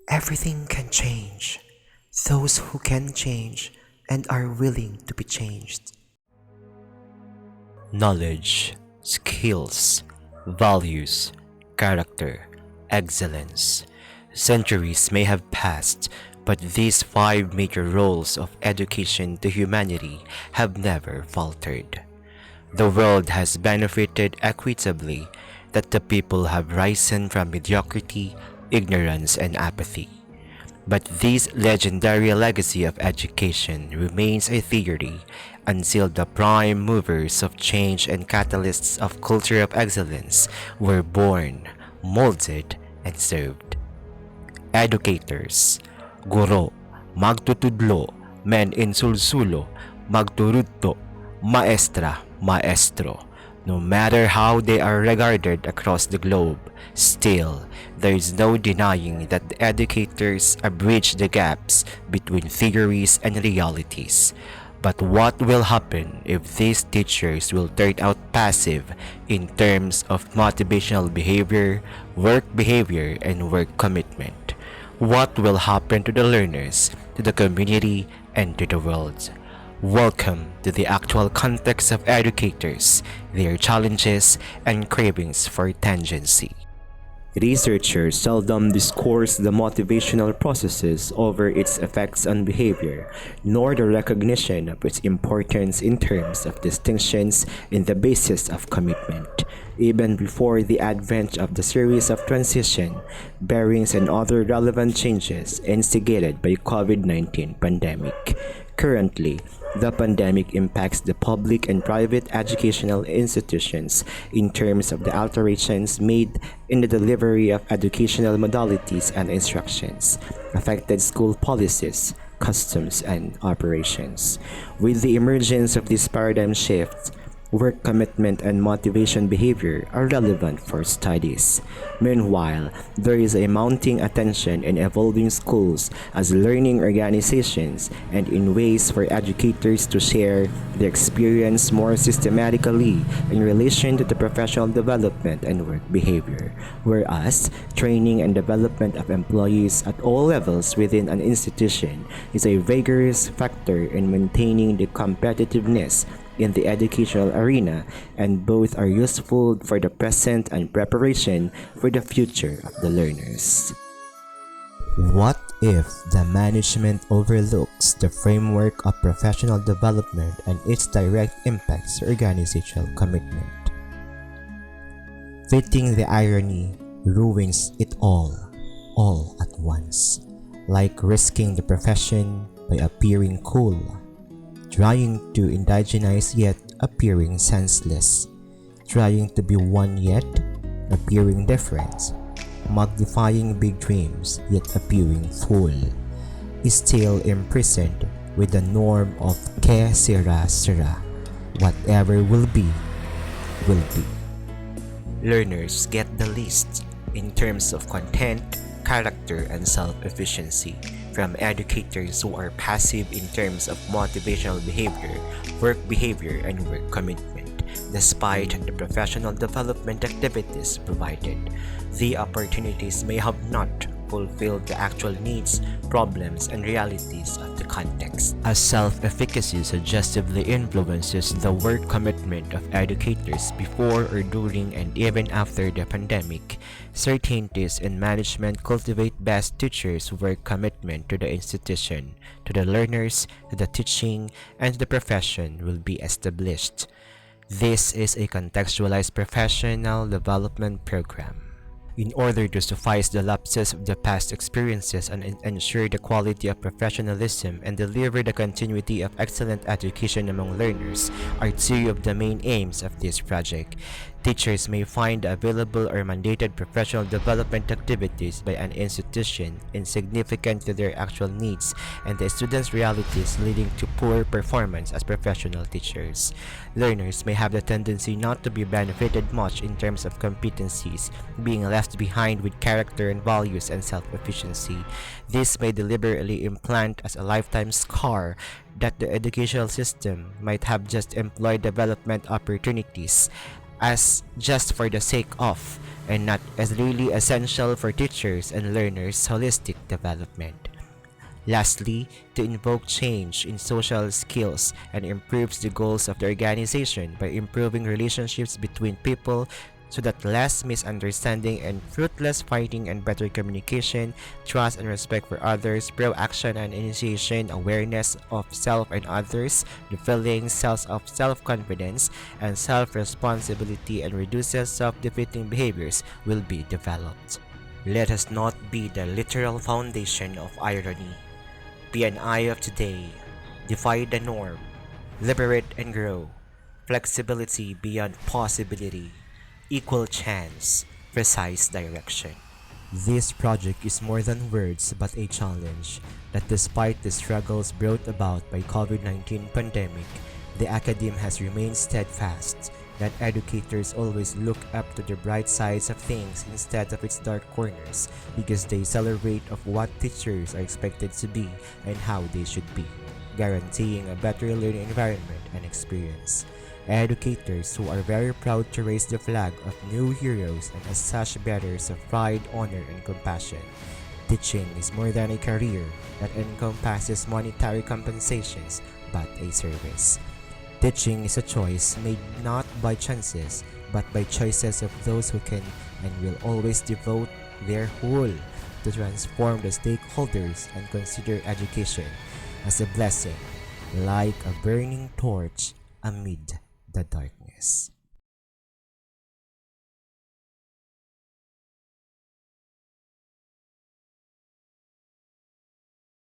Everything can change. Those who can change and are willing to be changed. Knowledge, skills, values, character, excellence. Centuries may have passed, but these five major roles of education to humanity have never faltered. The world has benefited equitably that the people have risen from mediocrity, ignorance, and apathy. But this legendary legacy of education remains a theory until the prime movers of change and catalysts of culture of excellence were born, molded, and served. Educators, guro, magtutudlo, men insulsulo, magturudto, maestra, maestro. No matter how they are regarded across the globe, still, there is no denying that the educators bridge the gaps between theories and realities. But what will happen if these teachers will turn out passive in terms of motivational behavior, and work commitment? What will happen to the learners, to the community, and to the world? Welcome to the actual context of educators, their challenges, and cravings for tangency. Researchers seldom discourse the motivational processes over its effects on behavior, nor the recognition of its importance in terms of distinctions in the basis of commitment. Even before the advent of the series of transition, bearings, and other relevant changes instigated by COVID-19 pandemic. Currently, the pandemic impacts the public and private educational institutions in terms of the alterations made in the delivery of educational modalities and instructions, affected school policies, customs, and operations. With the emergence of this paradigm shift, work commitment and motivation behavior are relevant for studies. Meanwhile, there is a mounting attention in evolving schools as learning organizations and in ways for educators to share their experience more systematically in relation to the professional development and work behavior, whereas training and development of employees at all levels within an institution is a vigorous factor in maintaining the competitiveness in the educational arena, and both are useful for the present and preparation for the future of the learners. What if the management overlooks the framework of professional development and its direct impacts to organizational commitment? Fitting the irony ruins it all at once, like risking the profession by appearing cool, trying to indigenize yet appearing senseless, trying to be one yet appearing different, magnifying big dreams yet appearing full, is still imprisoned with the norm of que sera, whatever will be, will be. Learners get the least in terms of content, character, and self-efficiency from educators who are passive in terms of motivational behavior, and work commitment. Despite the professional development activities provided, the opportunities may have not fulfilled the actual needs, problems, and realities of the context. As self-efficacy suggestively influences the work commitment of educators before or during and even after the pandemic, certainties in management cultivate best teachers' work commitment to the institution, to the learners, to the teaching, and to the profession will be established. This is a contextualized professional development program. In order to suffice the lapses of the past experiences and ensure the quality of professionalism and deliver the continuity of excellent education among learners are two of the main aims of this project. Teachers may find the available or mandated professional development activities by an institution insignificant to their actual needs and the students' realities, leading to poor performance as professional teachers. Learners may have the tendency not to be benefited much in terms of competencies, being left behind with character and values and self-efficiency. This may deliberately implant as a lifetime scar that the educational system might have just employed development opportunities as just for the sake of and not as really essential for teachers and learners' holistic development. Lastly, to invoke change in social skills and improves the goals of the organization by improving relationships between people so that less misunderstanding and fruitless fighting and better communication, trust and respect for others, pro-action and initiation, awareness of self and others, the feelings, sense of self-confidence, and self-responsibility and reduces self-defeating behaviors will be developed. Let us not be the literal foundation of irony. Be an eye of today. Defy the norm. Liberate and grow. Flexibility beyond possibility. Equal chance. Precise direction. This project is more than words but a challenge that despite the struggles brought about by COVID-19 pandemic, the academe has remained steadfast that educators always look up to the bright sides of things instead of its dark corners because they celebrate of what teachers are expected to be and how they should be, guaranteeing a better learning environment and experience. Educators who are very proud to raise the flag of new heroes and as such bearers of pride, honor, and compassion. Teaching is more than a career that encompasses monetary compensations but a service. Teaching is a choice made not by chances, but by choices of those who can and will always devote their whole to transform the stakeholders and consider education as a blessing, like a burning torch amid the darkness.